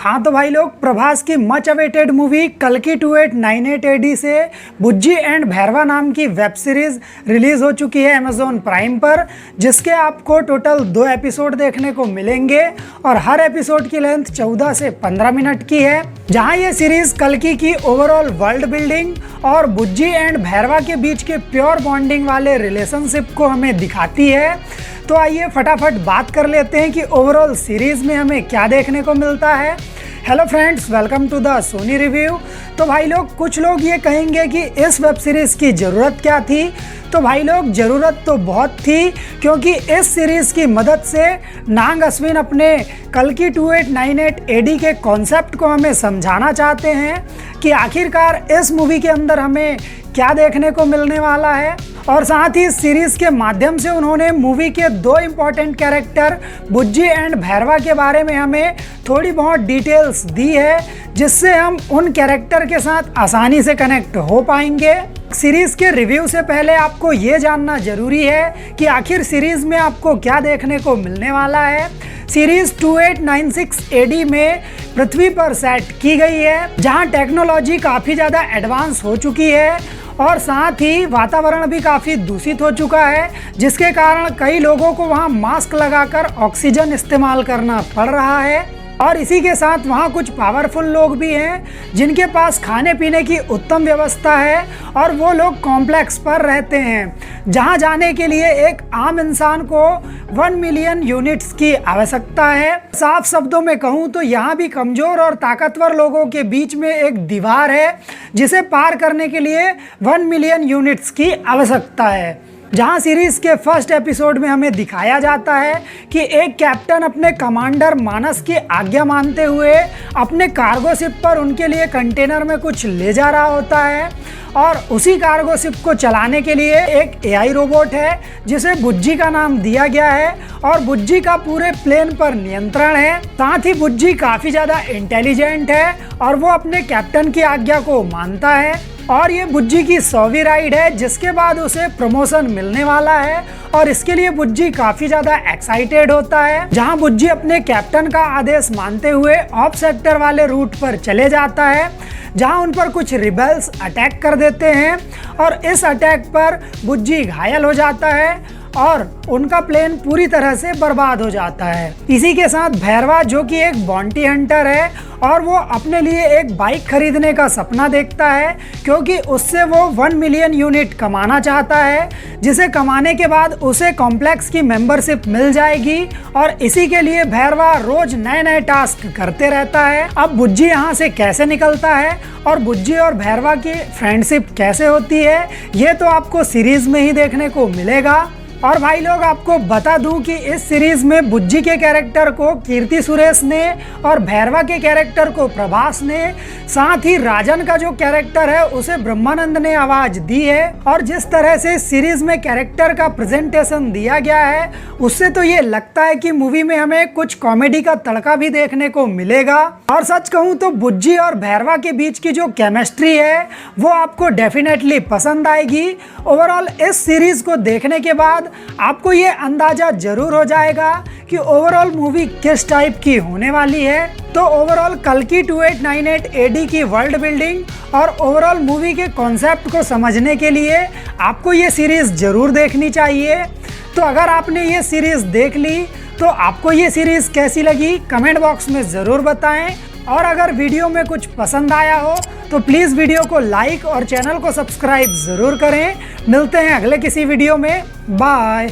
हाँ तो भाई लोग, प्रभास की मच अवेटेड मूवी कल्कि 2898 एडी से बुज्जी एंड भैरवा नाम की वेब सीरीज रिलीज हो चुकी है अमेजोन प्राइम पर, जिसके आपको टोटल 2 एपिसोड देखने को मिलेंगे और हर एपिसोड की लेंथ 14 से 15 मिनट की है। जहां ये सीरीज कल्कि की ओवरऑल वर्ल्ड बिल्डिंग और बुज्जी एंड भैरवा के बीच के प्योर बॉन्डिंग वाले रिलेशनशिप को हमें दिखाती है। तो आइए फटाफट बात कर लेते हैं कि ओवरऑल सीरीज में हमें क्या देखने को मिलता है। Hello friends, welcome to the Sony review. तो भाई लोग, कुछ लोग ये कहेंगे कि इस वेब सीरीज की ज़रूरत क्या थी। तो भाई लोग, ज़रूरत तो बहुत थी, क्योंकि इस सीरीज़ की मदद से नाग अश्विन अपने कल्कि 2898 एडी के कॉन्सेप्ट को हमें समझाना चाहते हैं कि आखिरकार इस मूवी के अंदर हमें क्या देखने को मिलने वाला है। और साथ ही इस सीरीज़ के माध्यम से उन्होंने मूवी के 2 important character Bujji and Bhairahawa के बारे में हमें थोड़ी बहुत डिटेल्स दी है, जिससे हम उन कैरेक्टर के साथ आसानी से कनेक्ट हो पाएंगे। सीरीज़ के रिव्यू से पहले आपको ये जानना ज़रूरी है कि आखिर सीरीज़ में आपको क्या देखने को मिलने वाला है। सीरीज़ 2896 एडी में पृथ्वी पर सेट की गई है, जहां टेक्नोलॉजी काफ़ी ज़्यादा एडवांस हो चुकी है और साथ ही वातावरण भी काफ़ी दूषित हो चुका है, जिसके कारण कई लोगों को वहां मास्क लगाकर ऑक्सीजन इस्तेमाल करना पड़ रहा है। और इसी के साथ वहाँ कुछ पावरफुल लोग भी हैं जिनके पास खाने पीने की उत्तम व्यवस्था है और वो लोग कॉम्प्लेक्स पर रहते हैं, जहाँ जाने के लिए एक आम इंसान को 1 मिलियन यूनिट्स की आवश्यकता है। साफ शब्दों में कहूँ तो यहाँ भी कमज़ोर और ताकतवर लोगों के बीच में एक दीवार है, जिसे पार करने के लिए 1 मिलियन यूनिट्स की आवश्यकता है। जहां सीरीज के फर्स्ट एपिसोड में हमें दिखाया जाता है कि एक कैप्टन अपने कमांडर मानस की आज्ञा मानते हुए अपने कार्गो शिप पर उनके लिए कंटेनर में कुछ ले जा रहा होता है, और उसी कार्गो शिप को चलाने के लिए एक एआई रोबोट है जिसे बुज्जी का नाम दिया गया है, और बुज्जी का पूरे प्लेन पर नियंत्रण है। साथ ही बुज्जी काफ़ी ज़्यादा इंटेलिजेंट है और वो अपने कैप्टन की आज्ञा को मानता है, और ये बुज्जी की 100वीं राइड है, जिसके बाद उसे प्रमोशन मिलने वाला है। और इसके लिए बुज्जी काफ़ी ज़्यादा एक्साइटेड होता है, जहां बुज्जी अपने कैप्टन का आदेश मानते हुए ऑफ सेक्टर वाले रूट पर चले जाता है, जहां उन पर कुछ रिबेल्स अटैक कर देते हैं और इस अटैक पर बुज्जी घायल हो जाता है और उनका प्लेन पूरी तरह से बर्बाद हो जाता है। इसी के साथ भैरवा, जो कि एक बॉन्टी हंटर है, और वो अपने लिए एक बाइक खरीदने का सपना देखता है, क्योंकि उससे वो 1 मिलियन यूनिट कमाना चाहता है, जिसे कमाने के बाद उसे कॉम्प्लेक्स की मेंबरशिप मिल जाएगी। और इसी के लिए भैरवा रोज नए नए टास्क करते रहता है। अब बुज्जी यहाँ से कैसे निकलता है और बुज्जी और भैरवा की फ्रेंडशिप कैसे होती है, ये तो आपको सीरीज में ही देखने को मिलेगा। और भाई लोग, आपको बता दूं कि इस सीरीज में बुज्जी के कैरेक्टर को कीर्ति सुरेश ने और भैरवा के कैरेक्टर को प्रभास ने, साथ ही राजन का जो कैरेक्टर है उसे ब्रह्मानंद ने आवाज दी है। और जिस तरह से सीरीज में कैरेक्टर का प्रेजेंटेशन दिया गया है, उससे तो ये लगता है कि मूवी में हमें कुछ कॉमेडी का तड़का भी देखने को मिलेगा। और सच कहूँ तो बुज्जी और भैरवा के बीच की जो केमिस्ट्री है वो आपको डेफिनेटली पसंद आएगी। ओवरऑल इस सीरीज को देखने के बाद आपको ये अंदाजा जरूर हो जाएगा कि ओवरऑल मूवी किस टाइप की होने वाली है। तो ओवरऑल कल्कि 2898 एडी की वर्ल्ड बिल्डिंग और ओवरऑल मूवी के कॉन्सेप्ट को समझने के लिए आपको ये सीरीज जरूर देखनी चाहिए। तो अगर आपने ये सीरीज देख ली तो आपको ये सीरीज कैसी लगी कमेंट बॉक्स में ज़रूर बताएं। और अगर वीडियो में कुछ पसंद आया हो तो प्लीज़ वीडियो को लाइक और चैनल को सब्सक्राइब ज़रूर करें। मिलते हैं अगले किसी वीडियो में। बाय।